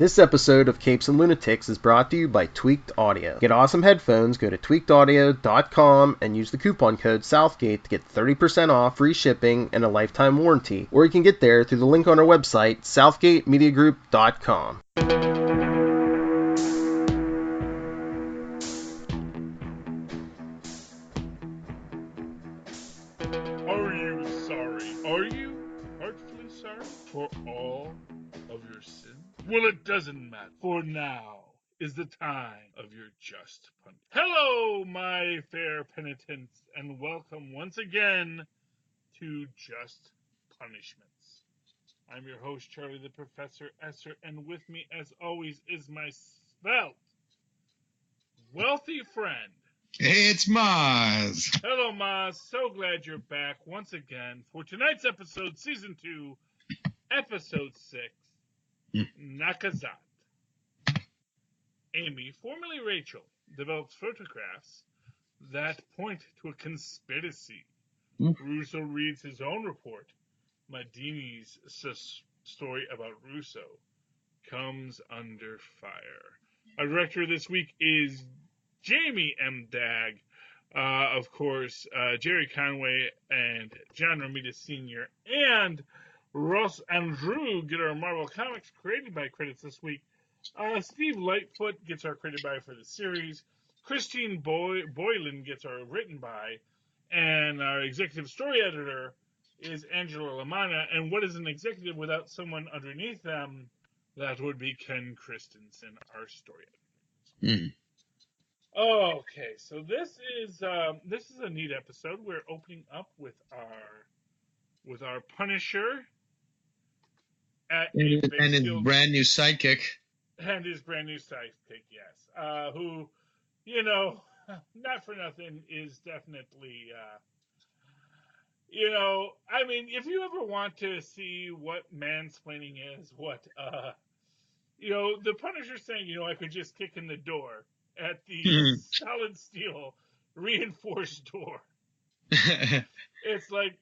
This episode of Capes and Lunatics is brought to you by Tweaked Audio. Get awesome headphones, go to tweakedaudio.com and use the coupon code Southgate to get 30% off, free shipping, and a lifetime warranty. Or you can get there through the link on our website, southgatemediagroup.com. Are you sorry? Are you heartfully sorry for all of your sins? Well, it doesn't matter, for now is the time of your just punishment. Hello, my fair penitents, and welcome once again to Just Punishments. I'm your host, Charlie the Professor Esser, and with me, as always, is my svelte, wealthy friend. It's Mozz. Hello, Mozz. So glad you're back once again for tonight's episode, Season 2, Episode 6, Nakazat. Amy, formerly Rachel, develops photographs that point to a conspiracy. Russo reads his own report. Madini's story about Russo comes under fire. Our director this week is Jamie M. Dagg. Of course, Jerry Conway and John Romita Sr. and Ross Andrew get our Marvel Comics created by credits this week. Steve Lightfoot gets our created by for the series. Christine Boylan gets our written by. And our executive story editor is Angela Lamanna. And what is an executive without someone underneath them? That would be Ken Christensen, our story editor. Okay, so this is a neat episode. We're opening up with our Punisher And his brand new sidekick. And his brand new sidekick, yes. Who, you know, not for nothing, is definitely, I mean, if you ever want to see what mansplaining is, the Punisher saying, I could just kick in the door at the solid steel reinforced door. It's like,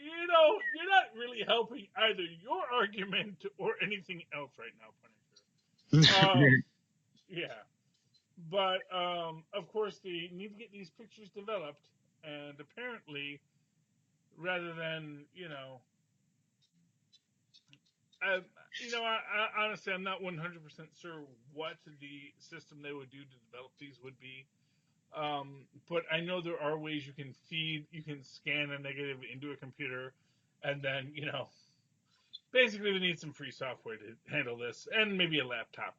you're not really helping either your argument or anything else right now, Punisher. Yeah. But, of course, they need to get these pictures developed, and apparently, rather than, honestly, I'm not 100% sure what the system they would do to develop these would be. But I know there are ways you can scan a negative into a computer, and then, basically they need some free software to handle this, and maybe a laptop.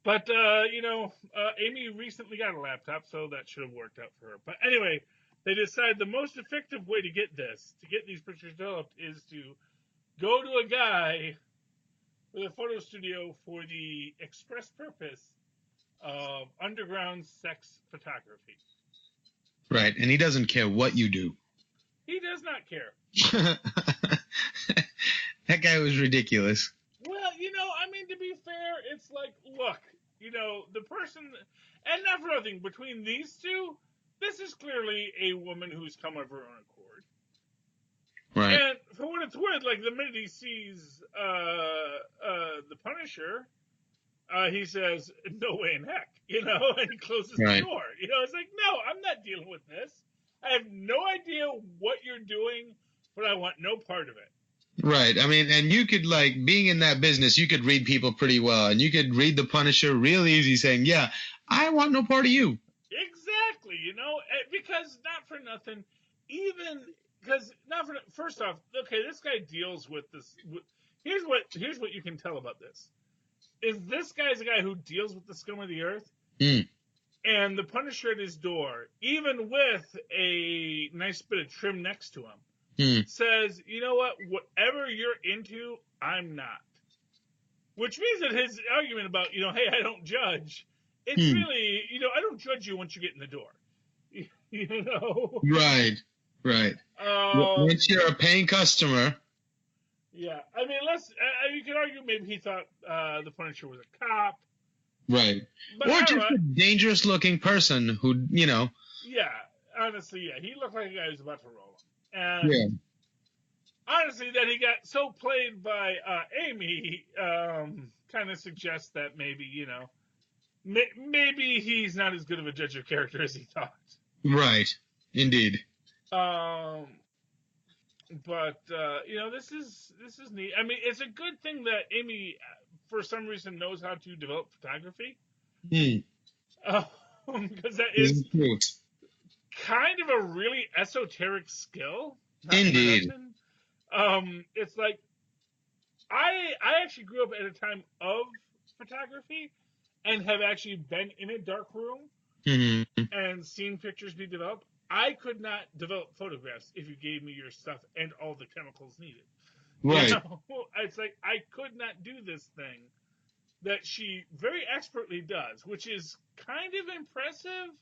But, Amy recently got a laptop, so that should have worked out for her. But anyway, they decided the most effective way to get these pictures developed, is to go to a guy with a photo studio for the express purpose of underground sex photography. Right, and he doesn't care what you do. He does not care. That guy was ridiculous. Well, to be fair, it's like, look, the person, and not for nothing, between these two, this is clearly a woman who's come of her own accord. Right. And for what it's worth, like, the minute he sees the Punisher, he says, no way in heck, and he closes the door. It's like, no, I'm not dealing with this. I have no idea what you're doing, but I want no part of it. Right. I mean, and you could, being in that business, you could read people pretty well, and you could read the Punisher real easy saying, yeah, I want no part of you. Exactly, because not for nothing, first off, okay, this guy deals with this. Here's what you can tell about this. Is this guy's a guy who deals with the scum of the earth? And the Punisher at his door, even with a nice bit of trim next to him, says, you know what, whatever you're into, I'm not. Which means that his argument about, hey, I don't judge, it's really, I don't judge you once you get in the door. Right. Once you're a paying customer. Yeah, I mean, you could argue maybe he thought the Punisher was a cop. Right. But or just a dangerous-looking person who, Yeah, honestly, yeah. He looked like a guy who's about to roll him. And honestly, that he got so played by Amy, kind of suggests that maybe, maybe he's not as good of a judge of character as he thought. Right. Indeed. But this is neat. I mean, it's a good thing that Amy, for some reason, knows how to develop photography. Because that is kind of a really esoteric skill. Indeed. It's like I actually grew up at a time of photography and have actually been in a dark room and seen pictures be developed. I could not develop photographs if you gave me your stuff and all the chemicals needed. Right. It's like I could not do this thing that she very expertly does, which is kind of impressive.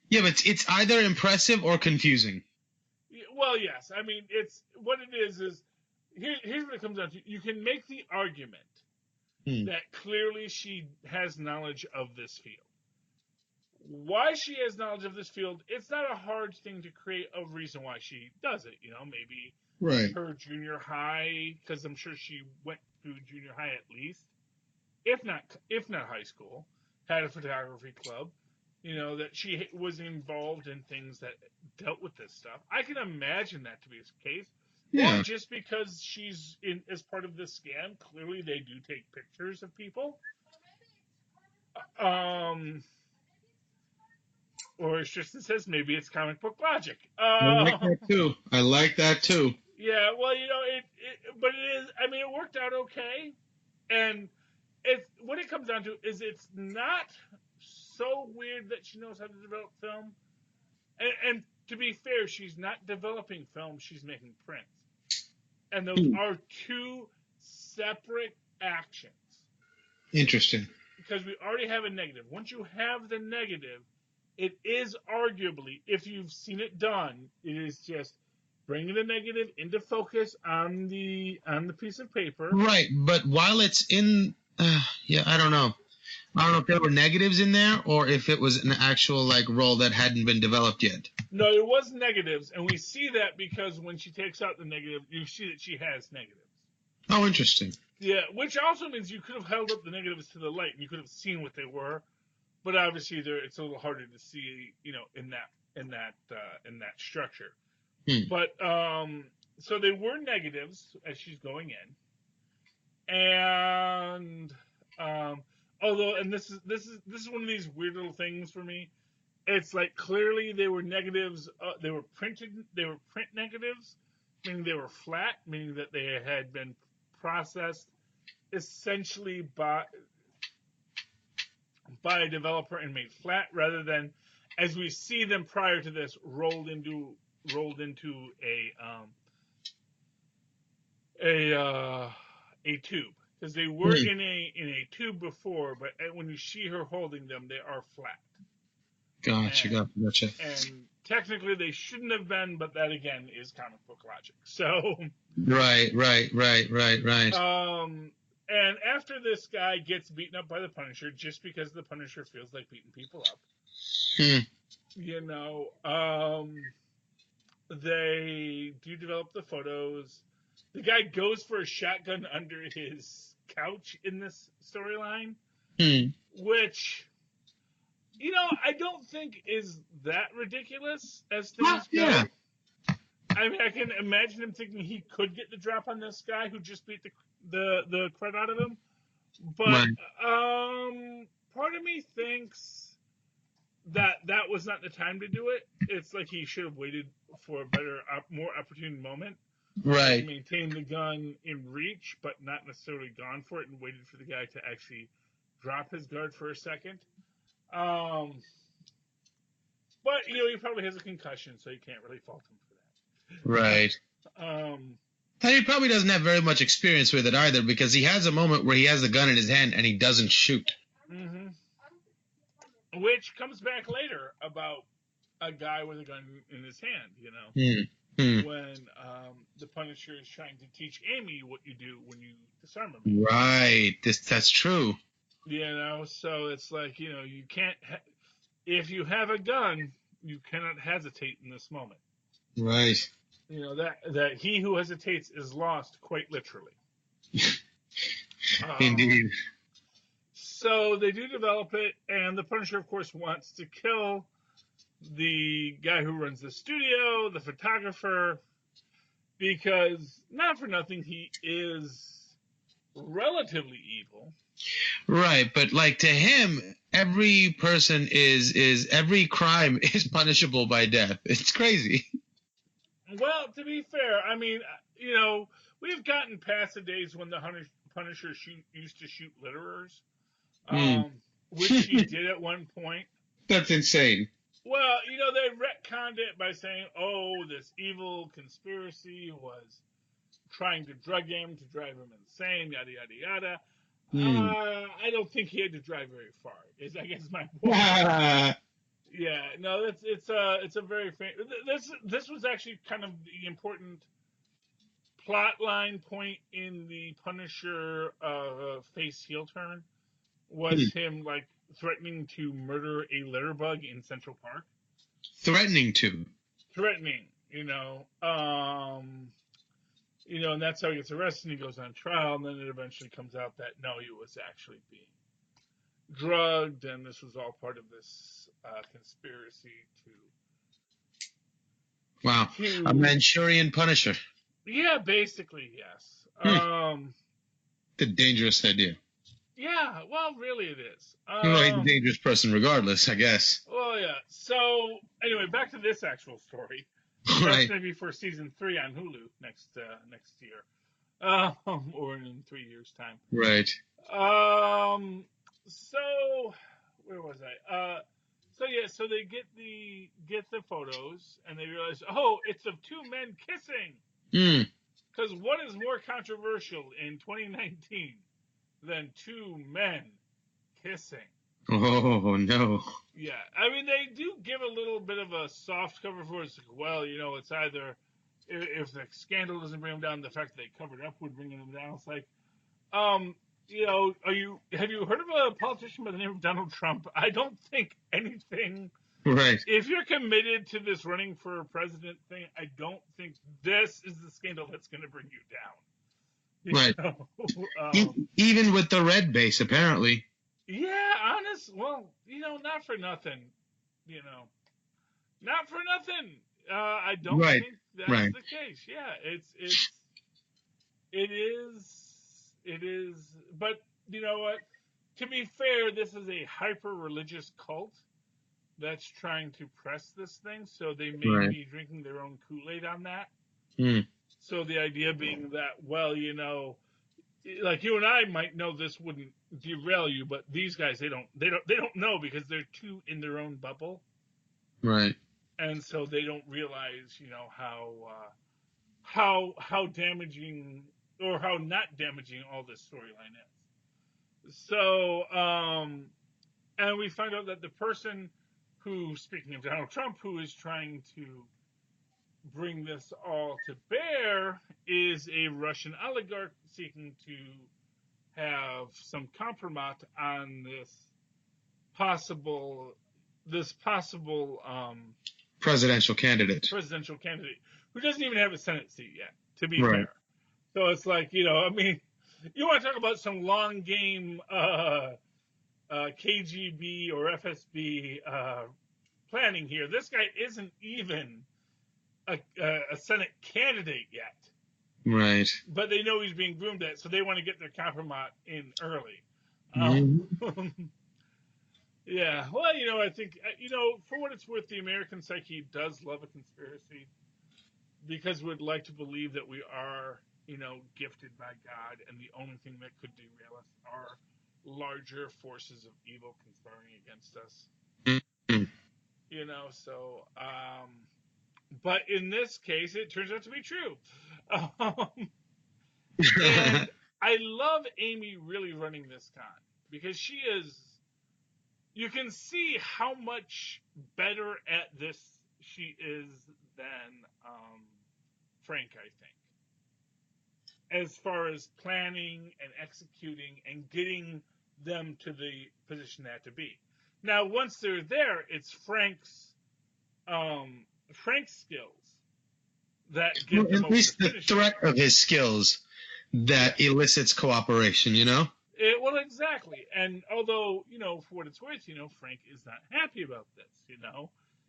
Yeah, but it's either impressive or confusing. Well, yes. I mean, it's what it is here's what it comes down to. You can make the argument that clearly she has knowledge of this field. Why she has knowledge of this field, it's not a hard thing to create a reason why she does it. Maybe her junior high, because I'm sure she went through junior high at least, if not high school, had a photography club. That she was involved in things that dealt with this stuff. I can imagine that to be the case. Yeah. Or just because she's as part of this scam, clearly they do take pictures of people. Or it's just it says maybe it's comic book logic. I like that too. Yeah, well, but it is. I mean, it worked out okay, and what it comes down to is it's not so weird that she knows how to develop film, and to be fair, she's not developing film; she's making prints, and those are two separate actions. Interesting. Because we already have a negative. Once you have the negative, it is arguably, if you've seen it done, it is just bringing the negative into focus on the piece of paper. Right, but while it's in, I don't know. I don't know if there were negatives in there or if it was an actual roll that hadn't been developed yet. No, it was negatives, and we see that because when she takes out the negative, you see that she has negatives. Oh, interesting. Yeah, which also means you could have held up the negatives to the light and you could have seen what they were, but obviously it's a little harder to see, in that structure. But so they were negatives as she's going in, and although, and this is one of these weird little things for me. It's like clearly they were negatives. They were print negatives, meaning they were flat, meaning that they had been processed essentially by a developer and made flat, rather than as we see them prior to this rolled into a tube, because they were in a tube before, but when you see her holding them, they are flat. Gotcha. And technically they shouldn't have been, but that again is comic book logic. So right. And after this guy gets beaten up by the Punisher, just because the Punisher feels like beating people up, they do develop the photos. The guy goes for a shotgun under his couch in this storyline, which, I don't think is that ridiculous as things go. Yeah. I mean, I can imagine him thinking he could get the drop on this guy who just beat the crud out of him. But part of me thinks that was not the time to do it. It's like he should have waited for a better, more opportune moment. Right. Maintain the gun in reach, but not necessarily gone for it, and waited for the guy to actually drop his guard for a second. But he probably has a concussion, so you can't really fault him for that. Right. And he probably doesn't have very much experience with it either, because he has a moment where he has the gun in his hand and he doesn't shoot. Which comes back later about a guy with a gun in his hand, when the Punisher is trying to teach Amy what you do when you disarm him. Right. That's true. So it's like, you can't, if you have a gun, you cannot hesitate in this moment. Right. That he who hesitates is lost, quite literally. Indeed. So they do develop it, and the Punisher, of course, wants to kill the guy who runs the studio, the photographer, because not for nothing, he is relatively evil. Right, but like to him, every person every crime is punishable by death. It's crazy. Well, to be fair, I mean, we've gotten past the days when the Punisher used to shoot litterers, which he did at one point. That's insane. Well, they retconned it by saying, oh, this evil conspiracy was trying to drug him to drive him insane, yada, yada, yada. I don't think he had to drive very far, is I guess my point. Yeah, no, it's a very this was actually kind of the important plot line point in the Punisher face heel turn was him like threatening to murder a litterbug in Central Park. Threatening to. Threatening, and that's how he gets arrested. And he goes on trial, and then it eventually comes out that no, he was actually being drugged, and this was all part of this conspiracy to. Wow, a Manchurian Punisher. Yeah, basically, yes. The dangerous idea. Yeah, well, really it is. Well, he's a dangerous person regardless, I guess. Well, yeah. So, anyway, back to this actual story. Right. That's going to be for season 3 on Hulu next year, or in 3 years' time. Right. So where was I? So they get the photos and they realize, oh, it's of 2 men kissing. Because what is more controversial in 2019 than 2 men kissing? Oh no. Yeah, I mean they do give a little bit of a soft cover for it. It's like, well, it's either if the scandal doesn't bring them down, the fact that they covered up would bring them down. It's like, have you heard of a politician by the name of Donald Trump? I don't think anything. Right. If you're committed to this running for president thing, I don't think this is the scandal that's going to bring you down. Right. Even with the red base, apparently. Yeah, honest. Well, not for nothing. Not for nothing. I don't think that's the case. Yeah, it is. But you know what? To be fair, this is a hyper-religious cult that's trying to press this thing, so they may be drinking their own Kool-Aid on that. So the idea being that, well, like you and I might know this wouldn't derail you, but these guys they don't know because they're too in their own bubble. Right. And so they don't realize, how damaging or how not damaging all this storyline is. So, and we find out that the person who, speaking of Donald Trump, who is trying to bring this all to bear is a Russian oligarch seeking to have some compromise on this possible presidential candidate who doesn't even have a Senate seat yet, to be fair. So it's like, I mean, you want to talk about some long game KGB or FSB planning here. This guy isn't even a Senate candidate yet. Right. But they know he's being groomed at, so they want to get their compromise in early. Yeah. Well, I think, for what it's worth, the American psyche does love a conspiracy because we'd like to believe that we are, gifted by God, and the only thing that could derail us are larger forces of evil conspiring against us. So, but in this case, it turns out to be true. And I love Amy really running this con because she is, you can see how much better at this she is than Frank, I think. As far as planning and executing and getting them to the position they have to be. Now, once they're there, it's Frank's skills that get them at least the threat of his skills that elicits cooperation, you know? Well, exactly. And although, for what it's worth, Frank is not happy about this,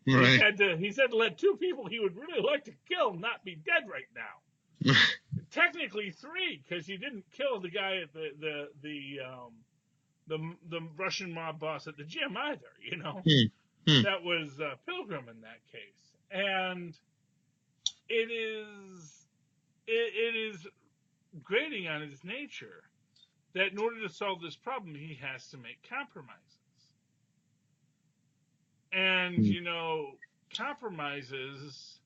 Right. He's had to let two people he would really like to kill not be dead right now. Technically three, because he didn't kill the guy at the Russian mob boss at the gym either, That was Pilgrim in that case. And it is grating on his nature that in order to solve this problem, he has to make compromises. And, compromises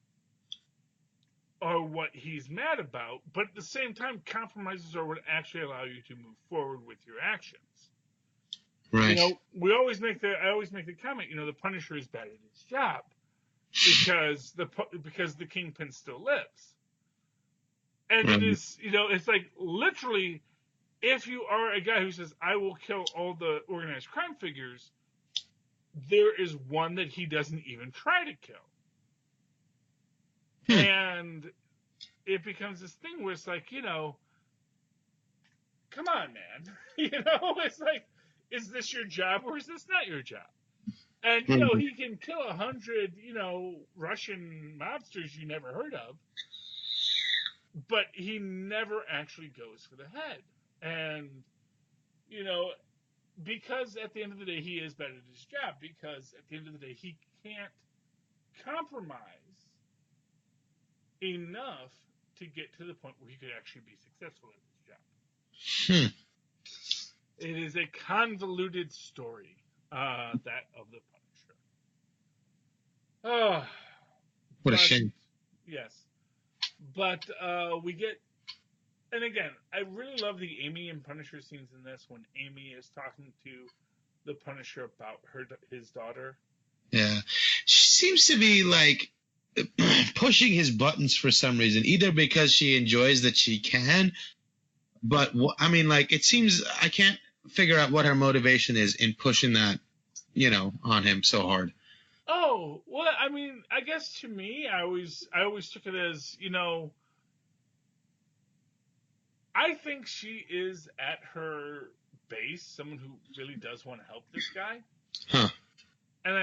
are what he's mad about, but at the same time, compromises are what actually allow you to move forward with your actions. Right. I always make the comment, the Punisher is bad at his job because the Kingpin still lives. And it is, it's like literally, if you are a guy who says, I will kill all the organized crime figures, there is one that he doesn't even try to kill. And it becomes this thing where it's like, come on, man. It's like, is this your job or is this not your job? And, he can kill 100, Russian mobsters you never heard of, but he never actually goes for the head. And, because at the end of the day, he is bad at his job, because at the end of the day, he can't compromise enough to get to the point where he could actually be successful at his job. It is a convoluted story, that of the Punisher. Oh, What a shame. Yes. But we get, and again, I really love the Amy and Punisher scenes in this when Amy is talking to the Punisher about his daughter. Yeah. She seems to be like pushing his buttons for some reason, either because she enjoys that she can, but I mean, like, it seems I can't figure out what her motivation is in pushing that, on him so hard. Oh, well, I mean, I guess to me, I always took it as, I think she is at her base someone who really does want to help this guy. Huh. And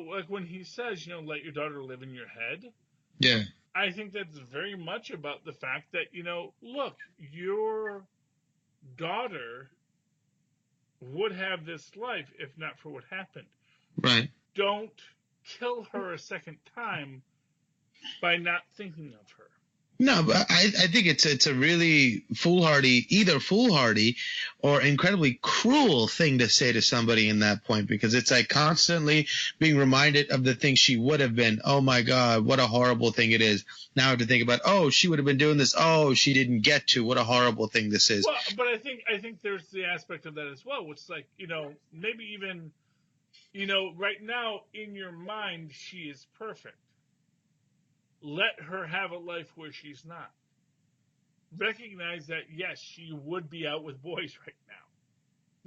like when he says, let your daughter live in your head. Yeah. I think that's very much about the fact that, look, your daughter would have this life if not for what happened. Right. Don't kill her a second time by not thinking of her. No, but I think it's a really foolhardy or incredibly cruel thing to say to somebody in that point, because it's like constantly being reminded of the thing she would have been. Oh my God, what a horrible thing it is. Now I have to think about, oh, she would have been doing this. Oh, she didn't get to. What a horrible thing this is. Well, but I think there's the aspect of that as well, which is like, maybe even, right now in your mind, she is perfect. Let her have a life where she's not. Recognize that, yes, she would be out with boys right now.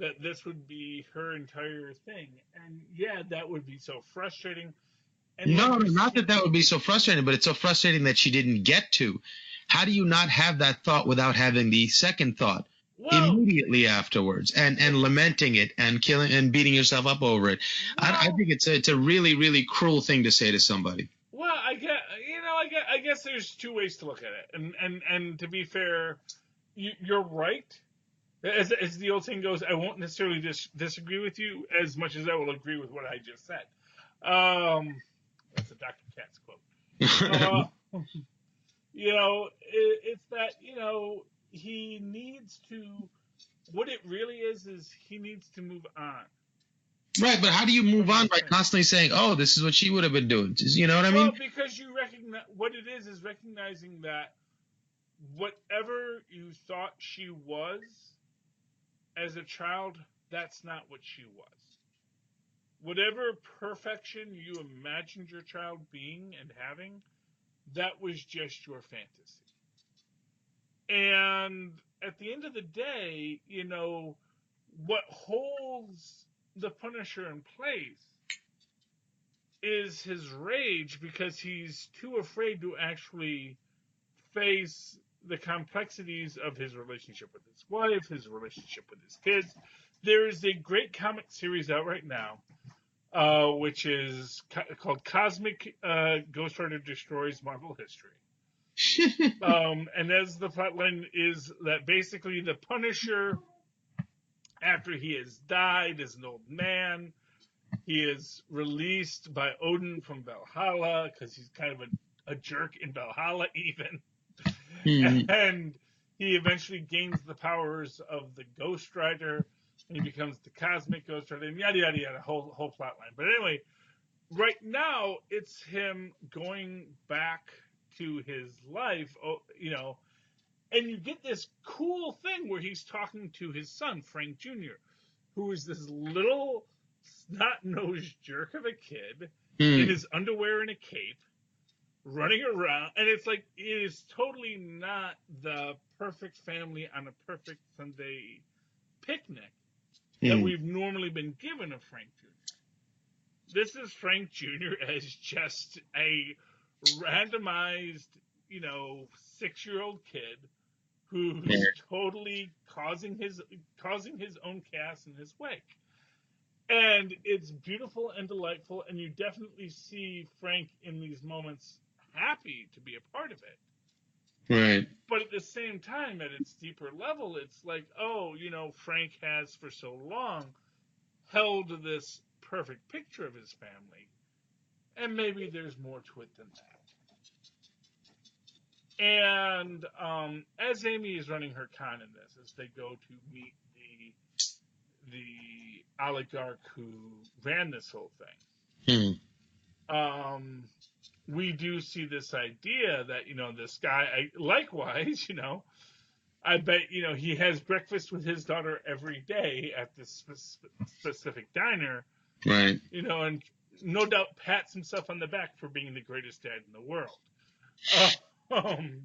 That this would be her entire thing. And yeah, that would be so frustrating. And no, not that would be so frustrating, but it's so frustrating that she didn't get to. How do you not have that thought without having the second thought immediately afterwards and lamenting it and killing and beating yourself up over it? I think it's a really, really cruel thing to say to somebody. Well, I guess there's two ways to look at it, and to be fair, you're right. As the old saying goes, I won't necessarily disagree with you as much as I will agree with what I just said. That's a Dr. Katz quote. It's that he needs to. What it really is he needs to move on. Right, but how do you move on by constantly saying, "Oh, this is what she would have been doing"? You know what I mean? Well, because you recognize what it is recognizing that whatever you thought she was as a child, that's not what she was. Whatever perfection you imagined your child being and having, that was just your fantasy. And at the end of the day, what holds the Punisher in place is his rage, because he's too afraid to actually face the complexities of his relationship with his wife, his relationship with his kids. There is a great comic series out right now, which is called Cosmic Ghost Rider Destroys Marvel History. And as the plotline is that basically the Punisher, after he has died as an old man, he is released by Odin from Valhalla because he's kind of a jerk in Valhalla even. And he eventually gains the powers of the Ghost Rider, and he becomes the Cosmic Ghost Rider, and yada yada yada, whole plot line. But anyway, right now it's him going back to his life, and you get this cool thing where he's talking to his son, Frank Jr., who is this little snot-nosed jerk of a kid in his underwear and a cape, running around, and it's like, it is totally not the perfect family on a perfect Sunday picnic that we've normally been given of Frank Jr. This is Frank Jr. as just a randomized, 6-year-old kid who's totally causing his own chaos in his wake. And it's beautiful and delightful, and you definitely see Frank in these moments happy to be a part of it. Right. But at the same time, at its deeper level, it's like, Frank has for so long held this perfect picture of his family, and maybe there's more to it than that. And as Amy is running her con in this, as they go to meet the oligarch who ran this whole thing, we do see this idea that, this guy, likewise, I bet, he has breakfast with his daughter every day at this specific diner. Right. And no doubt pats himself on the back for being the greatest dad in the world. And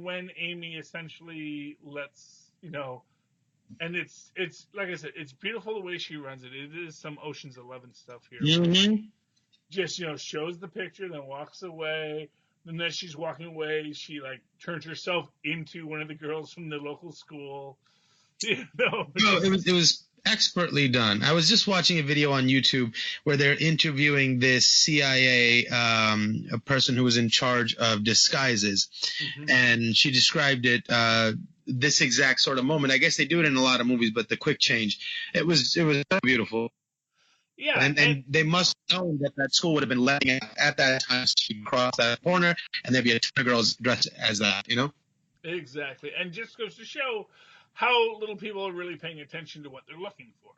when Amy essentially lets, and it's like I said, it's beautiful the way she runs it. It is some Ocean's 11 stuff here. Just, shows the picture, then walks away. And as she's walking away, she turns herself into one of the girls from the local school. No, it was expertly done. I was just watching a video on YouTube where they're interviewing this CIA a person who was in charge of disguises, and she described it this exact sort of moment. I guess they do it in a lot of movies, but the quick change, it was beautiful. Yeah, and they must know that school would have been letting at that time she cross that corner, and there'd be a ton of girls dressed as that, Exactly, and just goes to show how little people are really paying attention to what they're looking for.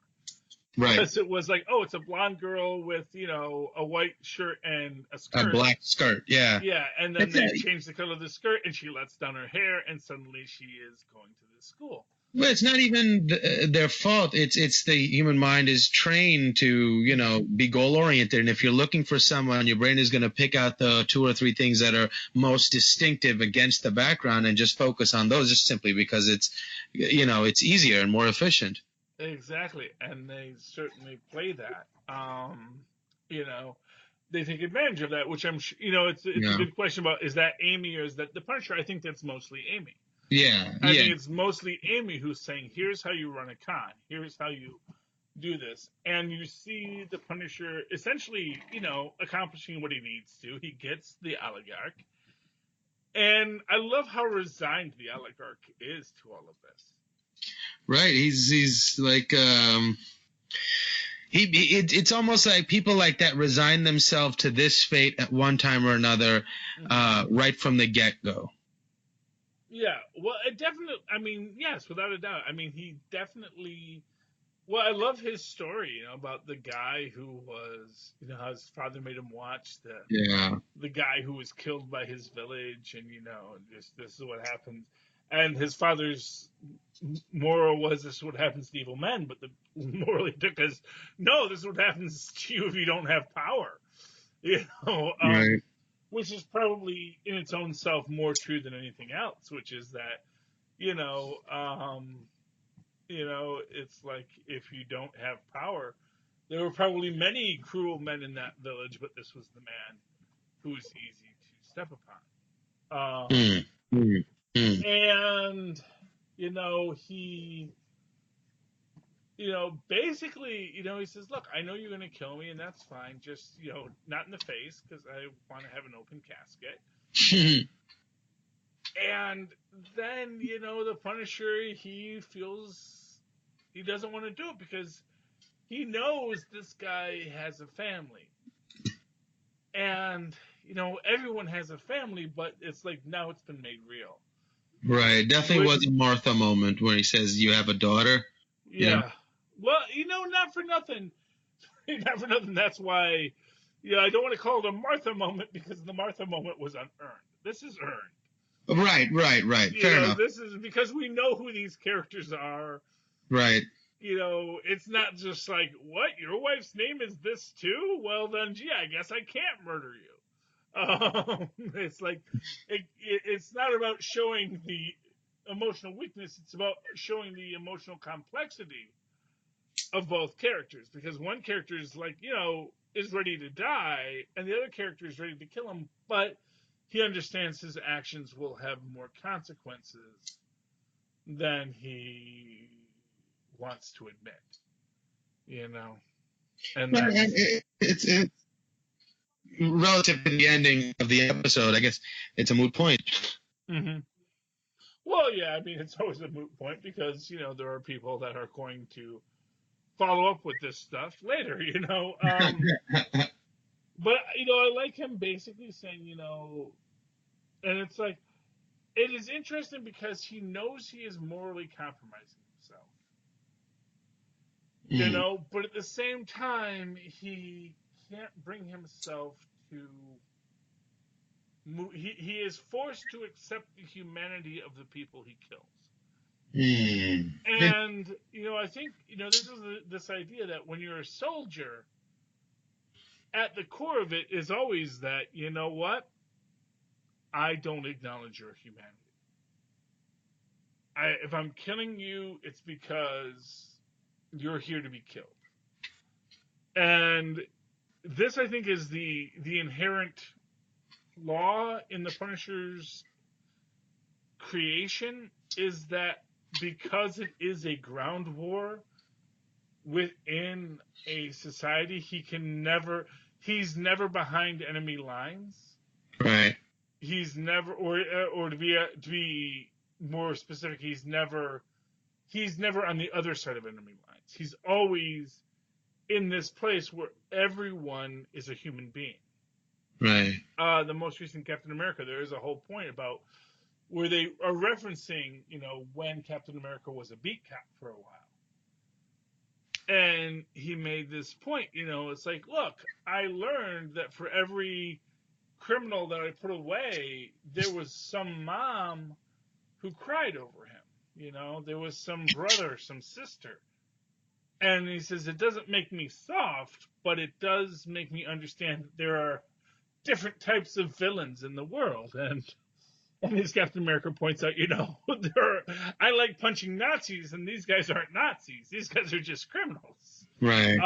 Right. Because it was like, it's a blonde girl with, a white shirt and a skirt. A black skirt, yeah. Yeah, and then they change the color of the skirt, and she lets down her hair, and suddenly she is going to this school. Well, it's not even their fault. It's the human mind is trained to, be goal-oriented. And if you're looking for someone, your brain is going to pick out the 2 or 3 things that are most distinctive against the background and just focus on those, just simply because it's, it's easier and more efficient. Exactly. And they certainly play that. They take advantage of that, which I'm sure, it's a good question about, is that Amy or is that the Punisher? I think that's mostly Amy. Yeah. I think it's mostly Amy who's saying, here's how you run a con. Here's how you do this. And you see the Punisher essentially, accomplishing what he needs to. He gets the oligarch. And I love how resigned the oligarch is to all of this. Right. He's like, it's almost like people like that resign themselves to this fate at one time or another, right from the get-go. Yeah, well, it definitely, yes, without a doubt. He definitely, I love his story, about the guy who was, how his father made him watch the guy who was killed by his village, and, this is what happens. And his father's moral was, this is what happens to evil men, but the moral he took is, no, this is what happens to you if you don't have power, Right. Which is probably in its own self more true than anything else, which is that, it's like if you don't have power, there were probably many cruel men in that village, but this was the man who was easy to step upon. And, he, basically, he says, look, I know you're going to kill me, and that's fine. Just, not in the face, because I want to have an open casket. And then, the Punisher, he feels he doesn't want to do it because he knows this guy has a family. And, everyone has a family, but it's like now it's been made real. Right. Definitely was a Martha moment where he says, you have a daughter. Yeah. Well, not for nothing. Not for nothing. That's why, I don't want to call it a Martha moment because the Martha moment was unearned. This is earned. Right. Fair enough. This is because we know who these characters are. Right. It's not just like, what? Your wife's name is this too? Well, then, gee, I guess I can't murder you. It's like, it's not about showing the emotional weakness. It's about showing the emotional complexity of both characters. Because one character is like, is ready to die, and the other character is ready to kill him, but he understands his actions will have more consequences than he wants to admit, and it's relative to the ending of the episode. I guess it's a moot point. Mm-hmm. Well, yeah, I mean, it's always a moot point because there are people that are going to follow up with this stuff later. But I like him basically saying, and it's like, it is interesting because he knows he is morally compromising himself. But at the same time, he can't bring himself to move. He is forced to accept the humanity of the people he kills. And, I think, this is this idea that when you're a soldier, at the core of it is always that, what? I don't acknowledge your humanity. If I'm killing you, it's because you're here to be killed. And this, I think, is the inherent law in the Punisher's creation, is that because it is a ground war within a society, he's never behind enemy lines. Right. He's never, or to be more specific, he's never on the other side of enemy lines. He's always in this place where everyone is a human being. Right. The most recent Captain America, there is a whole point about where they are referencing, when Captain America was a beat cop for a while. And he made this point, it's like, look, I learned that for every criminal that I put away, there was some mom who cried over him. There was some brother, some sister. And he says, it doesn't make me soft, but it does make me understand that there are different types of villains in the world. And his Captain America points out, I like punching Nazis, and these guys aren't Nazis. These guys are just criminals. Right.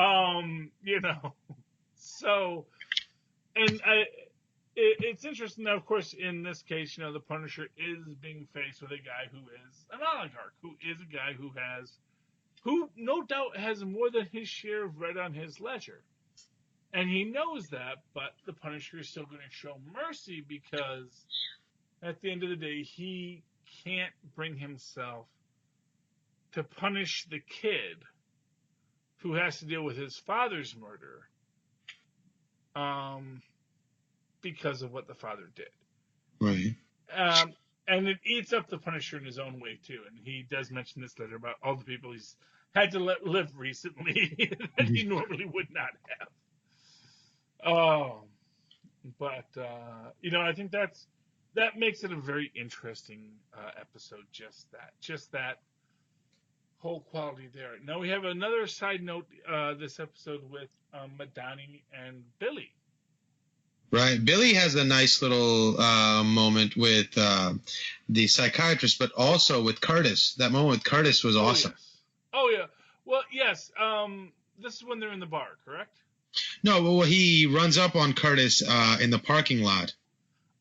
So, and it's interesting that, of course, in this case, the Punisher is being faced with a guy who is an oligarch, who is a guy who no doubt has more than his share of red on his ledger. And he knows that, but the Punisher is still going to show mercy because at the end of the day, he can't bring himself to punish the kid who has to deal with his father's murder because of what the father did. Right. And it eats up the Punisher in his own way, too. And he does mention this letter about all the people he's had to let live recently that he normally would not have. But I think that makes it a very interesting episode. Just that whole quality there. Now we have another side note this episode with Madani and Billy. Right. Billy has a nice little moment with the psychiatrist, but also with Curtis. That moment with Curtis was awesome. Yes. Oh, yeah. Well, yes. This is when they're in the bar, correct? No, well, he runs up on Curtis in the parking lot.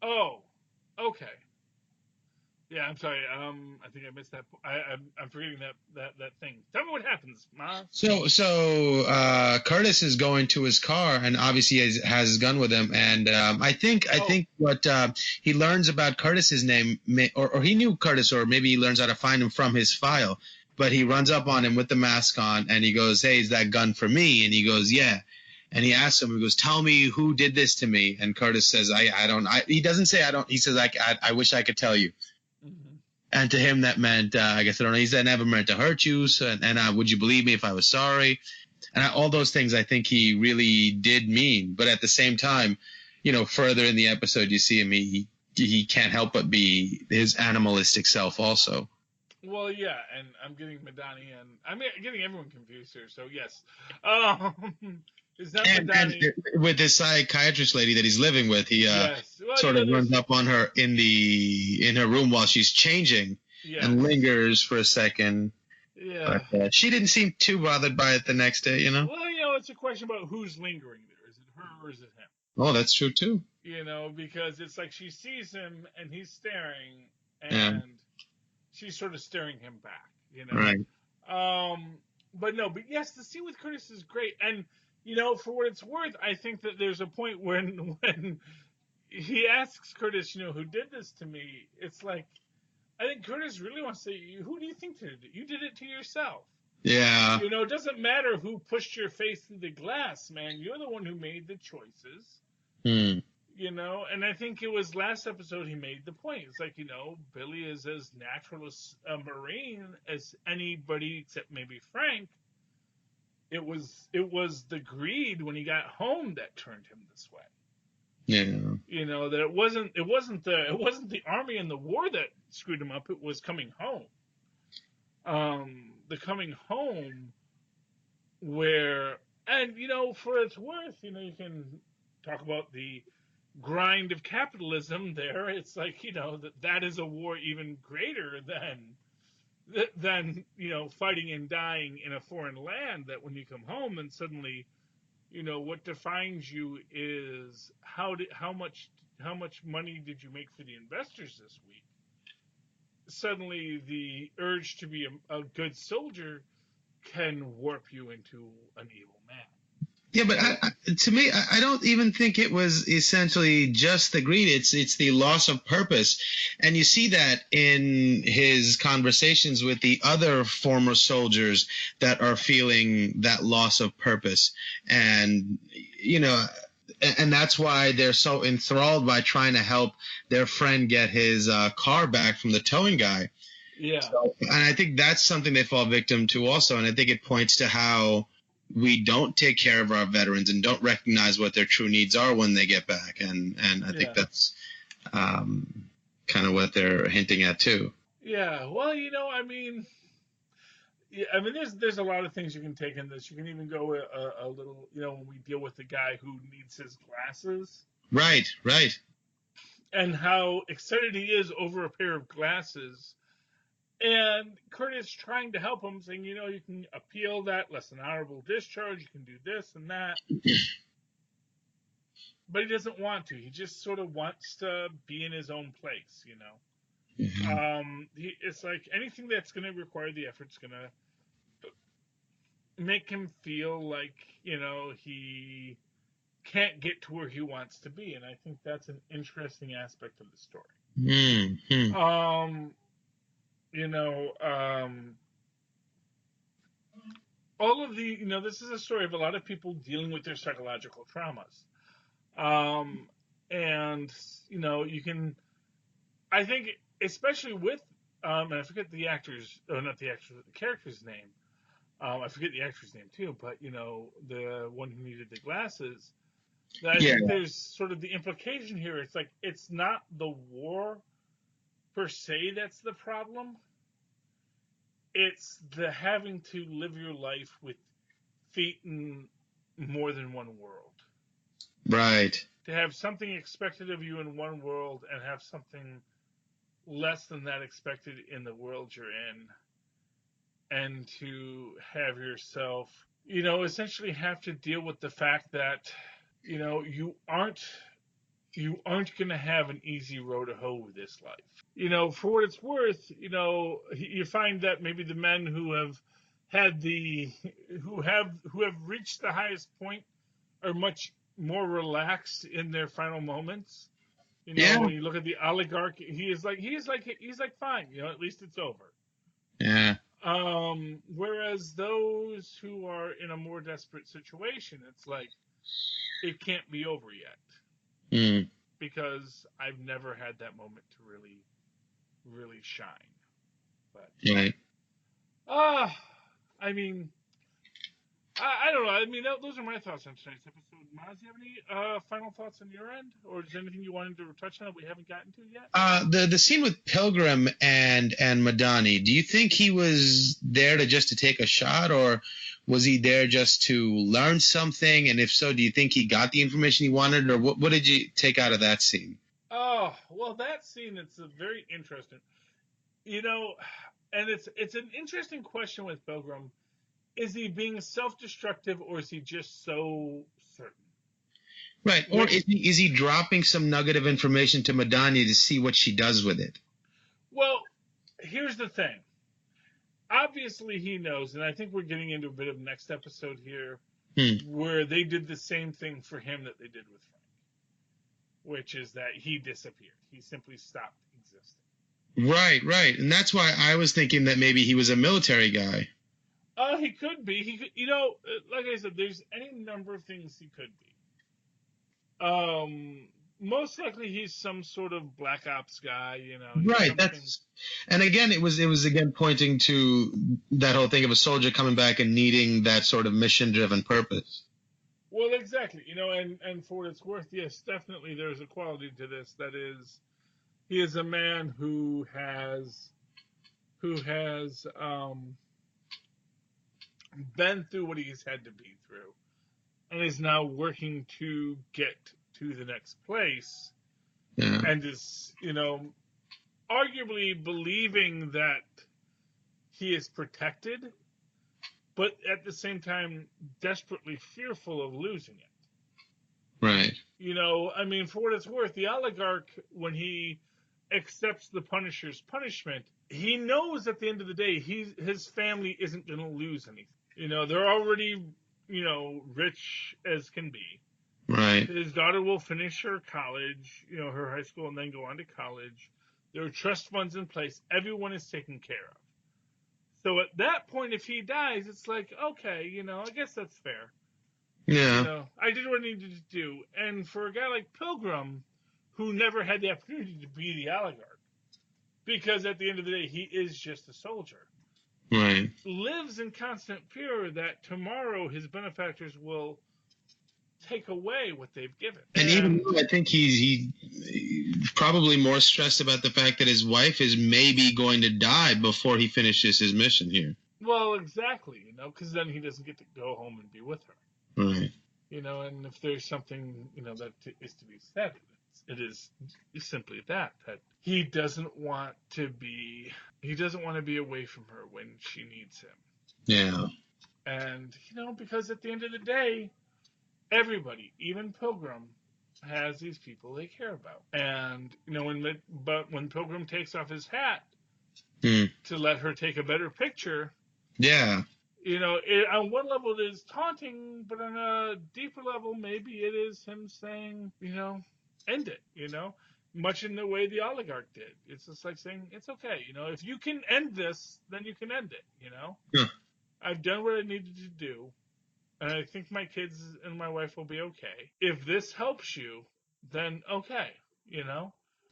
Oh. Okay. Yeah, I'm sorry. I think I missed that. I'm forgetting that thing. Tell me what happens, Maz. So Curtis is going to his car, and obviously has his gun with him. And I think what he learns about Curtis's name, or he knew Curtis, or maybe he learns how to find him from his file. But he runs up on him with the mask on, and he goes, "Hey, is that gun for me?" And he goes, "Yeah." And he asks him, he goes, "Tell me who did this to me." And Curtis says, "I don't." He doesn't say, "I don't." He says, I wish I could tell you." Mm-hmm. And to him, that meant, I guess, I don't know, he said, "I never meant to hurt you. So, and would you believe me if I was sorry?" And all those things I think he really did mean. But at the same time, further in the episode, you see him, he can't help but be his animalistic self also. Well, yeah, and I'm getting Madani and I'm getting everyone confused here. So yes, um, is that And Madani? with this psychiatrist lady that he's living with, he Yes. Well, sort of there's runs up on her in her room while she's changing yes. and lingers for a second. Yeah. But she didn't seem too bothered by it the next day, Well, it's a question about who's lingering there. Is it her or is it him? Oh, that's true too. Because it's like she sees him and he's staring, Yeah. and she's sort of staring him back. Right. But no, but yes, the scene with Curtis is great, and for what it's worth, I think that there's a point when he asks Curtis, who did this to me. It's like I think Curtis really wants to say, who do you think did it? You did it to yourself. Yeah. It doesn't matter who pushed your face through the glass, man. You're the one who made the choices. Hmm. And I think it was last episode he made the point. It's like, Billy is as natural a Marine as anybody except maybe Frank. It was the greed when he got home that turned him this way. Yeah. That it wasn't the army and the war that screwed him up. It was coming home. The coming home where, and for its worth, you can talk about the grind of capitalism there. It's like that is a war even greater than fighting and dying in a foreign land. That when you come home and suddenly what defines you is how much money did you make for the investors this week. Suddenly the urge to be a good soldier can warp you into an evil man. Yeah, but to me, I don't even think it was essentially just the greed. It's the loss of purpose, and you see that in his conversations with the other former soldiers that are feeling that loss of purpose, and and that's why they're so enthralled by trying to help their friend get his car back from the towing guy. Yeah. And I think that's something they fall victim to also, and I think it points to how we don't take care of our veterans and don't recognize what their true needs are when they get back, and I think that's kind of what they're hinting at too. Yeah, well, there's a lot of things you can take in this. You can even go a little, when we deal with the guy who needs his glasses. Right. And how excited he is over a pair of glasses. And Curtis trying to help him, saying, you can appeal that, less than honorable discharge, you can do this and that. But he doesn't want to. He just sort of wants to be in his own place, Mm-hmm. It's like anything that's going to require the effort is going to make him feel like, he can't get to where he wants to be. And I think that's an interesting aspect of the story. Mm-hmm. All of the, this is a story of a lot of people dealing with their psychological traumas. And, you can, I think, especially with, and I forget the actor's, or not the actor, the character's name. I forget the actor's name too, but, the one who needed the glasses. I think there's sort of the implication here. It's like, it's not the war per se that's the problem. It's the having to live your life with feet in more than one world. Right. To have something expected of you in one world and have something less than that expected in the world you're in. And to have yourself, essentially have to deal with the fact that, you aren't you aren't going to have an easy road to hoe with this life. For what it's worth, you find that maybe the men who have had who have reached the highest point are much more relaxed in their final moments. Yeah. When you look at the oligarch, he's like fine. At least it's over. Yeah. Whereas those who are in a more desperate situation, it's like it can't be over yet. Because I've never had that moment to really, really shine. But Right. I mean, I don't know. I mean, those are my thoughts on tonight's episode. Mozz, do you have any final thoughts on your end, or is there anything you wanted to touch on that we haven't gotten to yet? The scene with Pilgrim and Madani. Do you think he was there to take a shot, or was he there just to learn something? And if so, do you think he got the information he wanted, or what did you take out of that scene? Oh, well, that scene, it's very interesting. And it's an interesting question with Pilgrim. Is he being self-destructive, or is he just so certain? Right. Or is he dropping some nugget of information to Madani to see what she does with it? Well, here's the thing. Obviously, he knows, and I think we're getting into a bit of next episode here, where they did the same thing for him that they did with Frank, which is that he disappeared. He simply stopped existing. Right. And that's why I was thinking that maybe he was a military guy. He could be. He could, like I said, there's any number of things he could be. Most likely he's some sort of black ops guy, Right. And again, it was again pointing to that whole thing of a soldier coming back and needing that sort of mission-driven purpose. Well, exactly. And for what it's worth, yes, definitely there's a quality to this. That is, he is a man who has been through what he's had to be through, and is now working to get to the next place, and is, arguably believing that he is protected, but at the same time desperately fearful of losing it. Right. I mean, for what it's worth, the oligarch, when he accepts the Punisher's punishment, he knows at the end of the day his family isn't going to lose anything. They're already, rich as can be. Right. His daughter will finish her college, her high school, and then go on to college. There are trust funds in place. Everyone is taken care of. So at that point, if he dies, it's like, okay, I guess that's fair. Yeah. I did what I needed to do. And for a guy like Pilgrim, who never had the opportunity to be the oligarch, because at the end of the day, he is just a soldier. Right. Lives in constant fear that tomorrow his benefactors will take away what they've given. And even though I think he's probably more stressed about the fact that his wife is maybe going to die before he finishes his mission here. Well, exactly, because then he doesn't get to go home and be with her. Right. And if there's something, that is to be said, it is simply that he doesn't want to be away from her when she needs him. Yeah. And, because at the end of the day, everybody, even Pilgrim, has these people they care about. And, when Pilgrim takes off his hat to let her take a better picture. Yeah. On one level it is taunting, but on a deeper level, maybe it is him saying, end it, much in the way the oligarch did. It's just like saying, it's okay, if you can end this, then you can end it, Yeah. I've done what I needed to do, and I think my kids and my wife will be okay. If this helps you, then okay,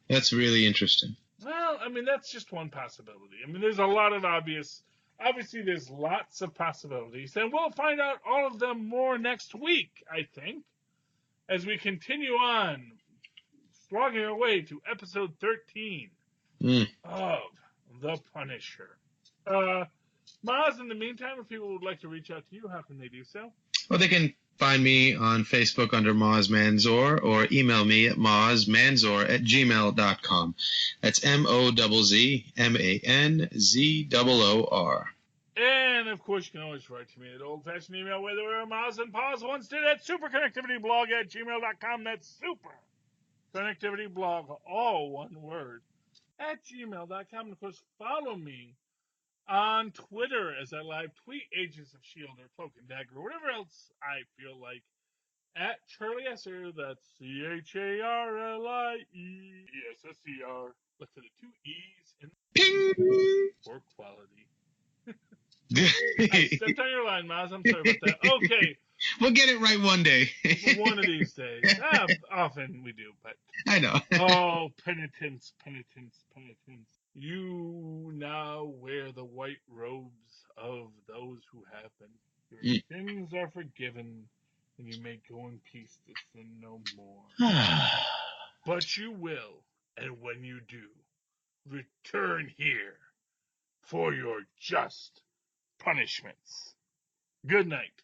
That's really interesting. Well, I mean, that's just one possibility. I mean, there's a lot of obviously there's lots of possibilities, and we'll find out all of them more next week, I think, as we continue on slogging our way to episode 13 of The Punisher. Mozz, in the meantime, if people would like to reach out to you, how can they do so? Well, they can find me on Facebook under Mozz Manzor, or email me at mozzmanzor@gmail.com. That's MOZZMANZOOR. And, of course, you can always write to me at old-fashioned email, whether Mozz and Pause once did at superconnectivityblog@gmail.com. That's super FanActivityBlog, all one word, at gmail.com. And of course, follow me on Twitter as I live tweet Agents of S.H.I.E.L.D. or Cloak and Dagger or whatever else I feel like. At Charlie Esser, that's CharlieEsser. Look for the two E's in for quality. I stepped on your line, Mozz. I'm sorry about that. Okay. We'll get it right one day. One of these days. Often we do, but. I know. Oh, penitence. You now wear the white robes of those who have been. Your sins are forgiven, and you may go in peace to sin no more. But you will, and when you do, return here for your just punishments. Good night.